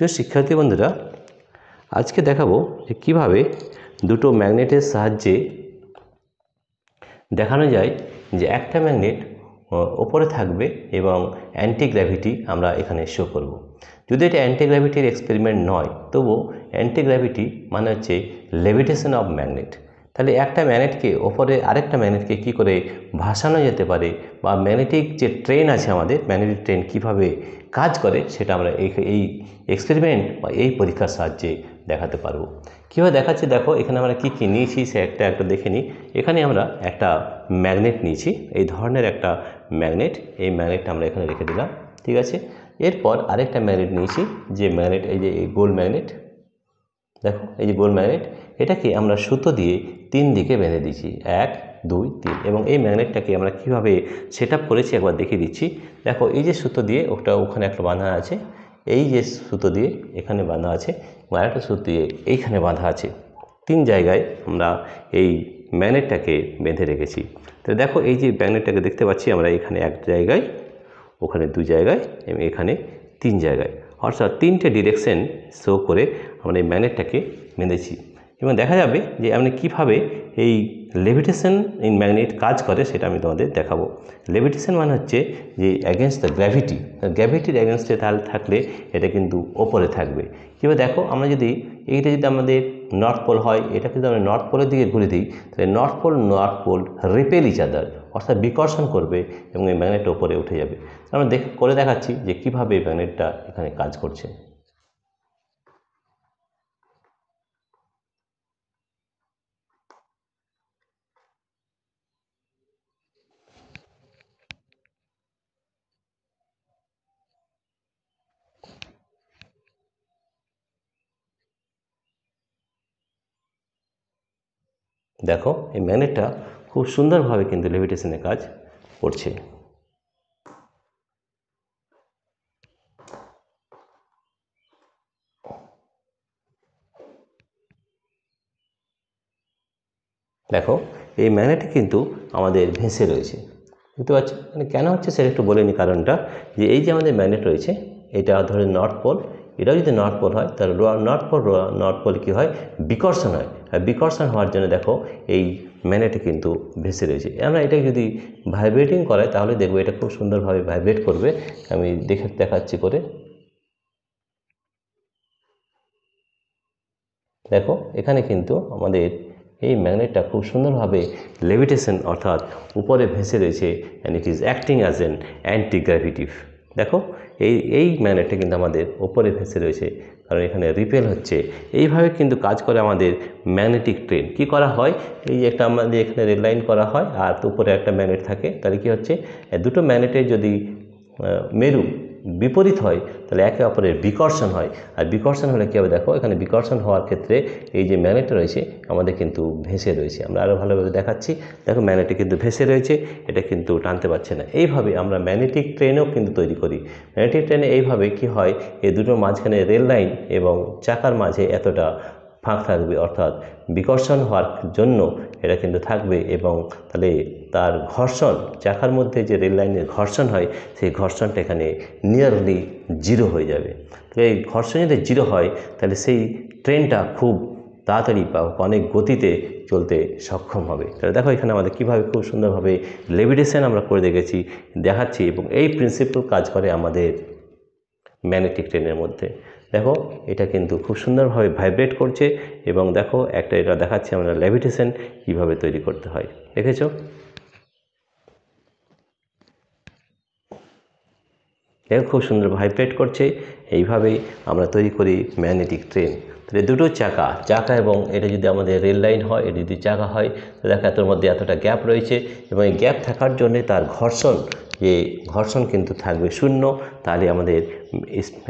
প্রিয় শিক্ষার্থী বন্ধুরা, আজকে দেখাবো যে কীভাবে দুটো ম্যাগনেটের সাহায্যে দেখানো যায় যে একটা ম্যাগনেট ওপরে থাকবে এবং অ্যান্টি গ্র্যাভিটি আমরা এখানে শো করব। যদি এটা অ্যান্টি গ্র্যাভিটির এক্সপেরিমেন্ট নয়, তবু অ্যান্টি গ্র্যাভিটি মানে হচ্ছে লেভিটেশন অফ ম্যাগনেট। তাহলে একটা ম্যাগনেটকে ওপরে আরেকটা ম্যাগনেটকে কী করে ভাসানো যেতে পারে, বা ম্যাগনেটিক যে ট্রেন আছে আমাদের, ম্যাগনেটিক ট্রেন কীভাবে কাজ করে সেটা আমরা এই এক্সপেরিমেন্ট বা এই পরীক্ষার সাহায্যে দেখাতে পারবো। কীভাবে দেখাচ্ছি দেখো, এখানে আমরা কী কী নিয়েছি সে একটা দেখে নিই। এখানে আমরা একটা ম্যাগনেট নিয়েছি, এই ধরনের একটা ম্যাগনেট। এই ম্যাগনেটটা আমরা এখানে রেখে দিলাম, ঠিক আছে। এরপর আরেকটা ম্যাগনেট নিয়েছি, যে ম্যাগনেট এই যে এই গোল ম্যাগনেট, দেখো এই যে গোল ম্যাগনেট, এটাকে আমরা সুতো দিয়ে 3 দিকে বেঁধে দিয়েছি, 1 2 3। এবং এই ম্যাগনেটটাকে আমরা কীভাবে সেট আপ করেছি একবার দেখিয়ে দিচ্ছি। দেখো এই যে সুতো দিয়ে ওখানে একটা বাঁধা আছে, এই যে সুতো দিয়ে এখানে বাঁধা আছে, আরেকটা সুতো দিয়ে এইখানে বাঁধা আছে। 3 জায়গায় আমরা এই ম্যাগনেটটাকে বেঁধে রেখেছি। তো দেখো এই যে ম্যাগনেটটাকে দেখতে পাচ্ছি আমরা, এখানে 1 জায়গায়, ওখানে 2 জায়গায় এবং এখানে 3 জায়গায়, অর্থাৎ 3টে ডিরেকশন শো করে আমরা এই ম্যাগনেটটাকে বেঁধেছি। এবং দেখা যাবে যে আপনি কীভাবে এই লেভিটেশন ইন ম্যাগনেট কাজ করে সেটা আমি তোমাদের দেখাবো। লেভিটেশন মানে হচ্ছে যে অ্যাগেনস্ট দ্য গ্র্যাভিটি, গ্র্যাভিটির অ্যাগেনস্টে তাহলে থাকলে এটা কিন্তু ওপরে থাকবে। কীভাবে দেখো, আমরা যদি এইটা যদি আমাদের নর্থ পোল হয়, এটা যদি আমরা নর্থ পোলের দিকে ঘুরে দিই, তাহলে north pole repel each other, অর্থাৎ বিকর্ষণ করবে এবং এই ম্যাগনেটটা উপরে উঠে যাবে। আমরা করে দেখাচ্ছি যে কীভাবে এই ম্যাগনেটটা এখানে কাজ করছে। দেখো এই ম্যাগনেটটা খুব সুন্দরভাবে কিন্তু লেভিটেশনে কাজ করছে। দেখো এই ম্যাগনেটটা কিন্তু আমাদের ভেসে রয়েছে, বুঝতে পারছো? মানে কেন হচ্ছে সেটা একটু বলে নিই কারণটা। যে এই যে আমাদের ম্যাগনেট রয়েছে, এটা ধরে নর্থ পোল, এটাও যদি নর্থ পোল হয় তাহলে নর্থ পোল কী হয়, বিকর্ষণ হয়। আর বিকর্ষণ হওয়ার জন্য দেখো এই ম্যাগনেটে কিন্তু ভেসে রয়েছে। আমরা এটাকে যদি ভাইব্রেটিং করাই তাহলে দেখবো এটা খুব সুন্দরভাবে ভাইব্রেট করবে। আমি দেখাচ্ছি করে। দেখো এখানে কিন্তু আমাদের এই ম্যাগনেটটা খুব সুন্দরভাবে লেভিটেশন অর্থাৎ উপরে ভেসে রয়েছে, and it is acting as an anti gravitative. দেখো এই ম্যাগনেটটা কিন্তু আমাদের উপরে ভেসে রয়েছে, কারণ এখানে রিপেল হচ্ছে। এইভাবে কিন্তু কাজ করে আমাদের ম্যাগনেটিক ট্রেন। কি করা হয়, এই যে একটা আমাদের এখানে রেল লাইন করা হয় আর উপরে একটা ম্যাগনেট থাকে, তাহলে কি হচ্ছে, দুটো ম্যাগনেটের যদি মেরু বিপরীত হয় তাহলে একে অপরের বিকর্ষণ হয়। আর বিকর্ষণ হলে কী হবে, দেখো এখানে বিকর্ষণ হওয়ার ক্ষেত্রে এই যে ম্যাগনেটটা রয়েছে আমাদের কিন্তু ভেসে রয়েছে। আমরা আরও ভালোভাবে দেখাচ্ছি। দেখো ম্যাগনেটটা কিন্তু ভেসে রয়েছে, এটা কিন্তু টানতে পারছে না। এইভাবে আমরা ম্যাগনেটিক ট্রেনও কিন্তু তৈরি করি। ম্যাগনেটিক ট্রেনে এইভাবে কি হয়, এই দুটোর মাঝখানে রেল লাইন এবং চাকার মাঝে এতটা ফাঁক থাকবে, অর্থাৎ বিকর্ষণ হওয়ার জন্য এটা কিন্তু থাকবে, এবং তাহলে তার ঘর্ষণ, চাকার মধ্যে যে রেল লাইনের ঘর্ষণ হয় সেই ঘর্ষণটা এখানে নিয়ারলি 0 হয়ে যাবে। তো এই ঘর্ষণ যদি 0 হয় তাহলে সেই ট্রেনটা খুব তাড়াতাড়ি বা অনেক গতিতে চলতে সক্ষম হবে। তাহলে দেখো এখানে আমাদের কীভাবে খুব সুন্দরভাবে লেভিটেশন আমরা করে দেখাচ্ছি, এবং এই প্রিন্সিপাল কাজ করে আমাদের ম্যাগনেটিক ট্রেনের মধ্যে। দেখো এটা কিন্তু খুব সুন্দরভাবে ভাইব্রেট করছে, এবং দেখো এটা দেখাচ্ছি আমরা লেভিটেশন কীভাবে তৈরি করতে হয়। দেখেছো? দেখো খুব সুন্দর ভাইব্রেট করছে। এইভাবেই আমরা তৈরি করি ম্যাগনেটিক ট্রেন। তাহলে দুটো চাকা এবং এটা যদি আমাদের রেল লাইন হয়, এটা যদি চাকা হয়, তো দেখো এতর মধ্যে এতটা গ্যাপ রয়েছে, এবং এই গ্যাপ থাকার জন্যে তার ঘর্ষণ কিন্তু থাকবে 0। তাহলে আমাদের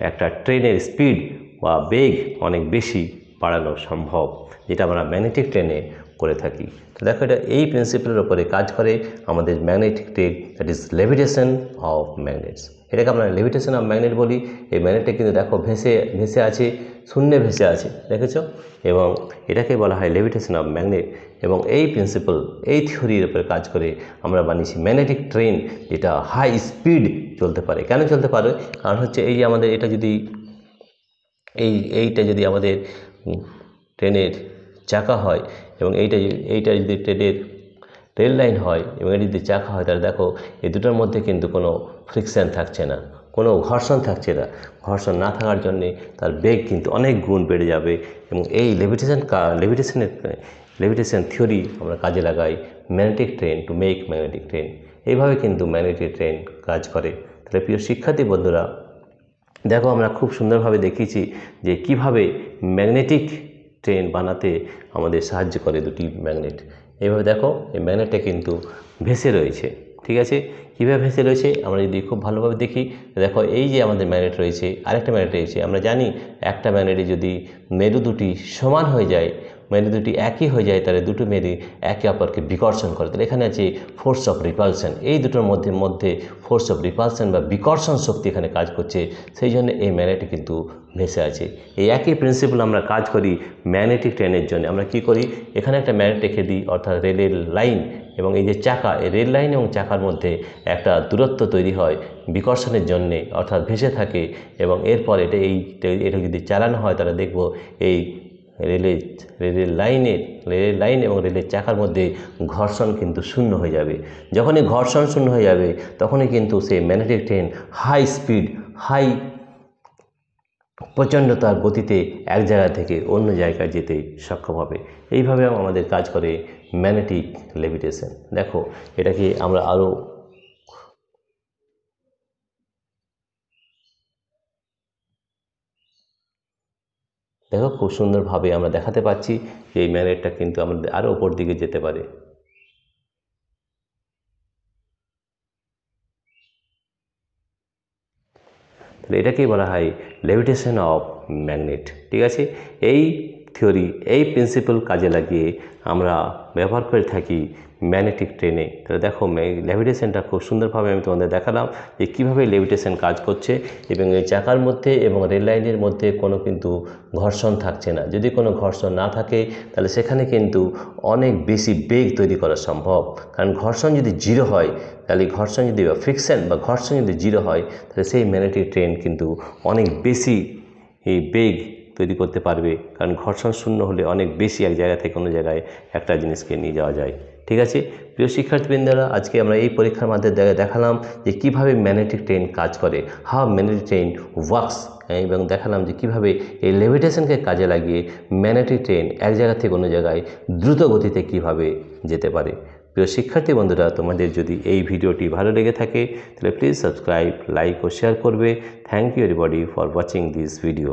একটা ট্রেনের স্পিড বা বেগ অনেক বেশি বাড়ানো সম্ভব, যেটা আমরা ম্যাগনেটিক ট্রেনে করে থাকি। তো দেখো এটা এই প্রিন্সিপালের উপরে কাজ করে আমাদের magnetic train, that is levitation of magnets. এটাকে আমরা লেভিটেশন অফ ম্যাগনেট বলি। এই ম্যাগনেটটা কিন্তু দেখো ভেসে আছে, শূন্যে ভেসে আছে, দেখেছো? এবং এটাকে বলা হয় লেভিটেশন অফ ম্যাগনেট। এবং এই প্রিন্সিপাল, এই থিওরির উপরে কাজ করে আমরা বানিয়েছি ম্যাগনেটিক ট্রেন, যেটা হাই স্পিড চলতে পারে। কেন চলতে পারে? কারণ হচ্ছে এই যে আমাদের এটা যদি এইটা যদি আমাদের ট্রেনের চাকা হয় এবং এইটা যদি ট্রেনের রেল লাইন হয় এবং এটি যদি চাকা হয়, তাহলে দেখো এই দুটোর মধ্যে কিন্তু কোনো ফ্রিকশান থাকছে না, কোনো ঘর্ষণ থাকছে না। ঘর্ষণ না থাকার জন্যে তার বেগ কিন্তু অনেক গুণ বেড়ে যাবে এবং এই লেভিটেশন থিওরি আমরা কাজে লাগাই magnetic train to make magnetic train. এইভাবে কিন্তু ম্যাগনেটিক ট্রেন কাজ করে। তাহলে প্রিয় শিক্ষার্থী বন্ধুরা, দেখো আমরা খুব সুন্দরভাবে দেখিয়েছি যে কিভাবে ম্যাগনেটিক ট্রেন বানাতে আমাদের সাহায্য করে দুটি ম্যাগনেট। এইভাবে দেখো এই ম্যাগনেটটা কিন্তু ভেসে রয়েছে, ঠিক আছে। কীভাবে ভেসে রয়েছে আমরা যদি খুব ভালোভাবে দেখি, দেখো এই যে আমাদের ম্যাগনেট রয়েছে, আরেকটা ম্যাগনেট রয়েছে। আমরা জানি একটা ম্যাগনেটে যদি মেরু দুটি সমান হয়ে যায়, মেরু দুটি একই হয়ে যায়, তাহলে দুটো মেরু একে অপরকে বিকর্ষণ করে। তাহলে এখানে আছে ফোর্স অফ রিপালশন, এই দুটোর মধ্যে ফোর্স অফ রিপালশন বা বিকর্ষণ শক্তি এখানে কাজ করছে, সেই জন্য এই ম্যাগনেটটি কিন্তু ভেসে আছে। এই একই প্রিন্সিপাল আমরা কাজ করি ম্যাগনেটিক ট্রেনের জন্য। আমরা কি করি, এখানে একটা ম্যাগনেট রেখে দিই, অর্থাৎ রেলের লাইন এবং এই যে চাকা, এই রেল লাইন এবং চাকার মধ্যে একটা দূরত্ব তৈরি হয় বিকর্ষণের জন্যে, অর্থাৎ ভেসে থাকে। এবং এরপর এটা যদি চালানো হয়, তাহলে দেখব এই রেলের লাইন এবং রেলের চাকার মধ্যে ঘর্ষণ কিন্তু শূন্য হয়ে যাবে। যখনই ঘর্ষণ শূন্য হয়ে যাবে, তখনই কিন্তু সেই ম্যাগনেটিক ট্রেন হাই প্রচণ্ডতার গতিতে এক জায়গা থেকে অন্য জায়গায় যেতে সক্ষম হবে। এইভাবে আমাদের কাজ করে ম্যাগনেটিক লেভিটেশন। দেখো এটাকে আমরা আরও খুব সুন্দরভাবে আমরা দেখাতে পাচ্ছি যে এই ম্যাগনেটটা কিন্তু আমাদের আরও ওপর দিকে যেতে পারে। তাহলে এটাকেই বলা হয় লেভিটেশন অফ ম্যাগনেট, ঠিক আছে। এই থিওরি, এই প্রিন্সিপাল কাজে লাগিয়ে আমরা ব্যবহার করে থাকি ম্যাগনেটিক ট্রেনে। তাহলে দেখো লেভিটেশনটা খুব সুন্দরভাবে আমি তোমাদের দেখালাম যে কীভাবে লেভিটেশন কাজ করছে এবং এই চাকার মধ্যে এবং রেল লাইনের মধ্যে কোনো কিন্তু ঘর্ষণ থাকছে না। যদি কোনো ঘর্ষণ না থাকে, তাহলে সেখানে কিন্তু অনেক বেশি বেগ তৈরি করা সম্ভব। কারণ ঘর্ষণ যদি জিরো হয়, তাহলে ঘর্ষণ যদি ঘর্ষণ যদি জিরো হয়, তাহলে সেই ম্যাগনেটিক ট্রেন কিন্তু অনেক বেশি বেগ তৈরি করতে পারবে। কারণ ঘর্ষণ শূন্য হলে অনেক বেশি এক জায়গা থেকে অন্য জায়গায় একটা জিনিসকে নিয়ে যাওয়া যায়, ঠিক আছে। প্রিয় শিক্ষার্থীবৃন্দরা, আজকে আমরা এই পরীক্ষার মাধ্যমে দেখালাম যে কীভাবে ম্যাগনেটিক ট্রেন কাজ করে, হাউ ম্যাগনেটিক ট্রেন ওয়ার্কস, এবং দেখালাম যে কীভাবে এই লেভিটেশনকে কাজে লাগিয়ে ম্যাগনেটিক ট্রেন এক জায়গা থেকে অন্য জায়গায় দ্রুত গতিতে কীভাবে যেতে পারে। প্রিয় শিক্ষার্থী বন্ধুরা, তোমাদের যদি এই ভিডিওটি ভালো লেগে থাকে, তাহলে প্লিজ সাবস্ক্রাইব, লাইক ও শেয়ার করবে। Thank you everybody for watching this video.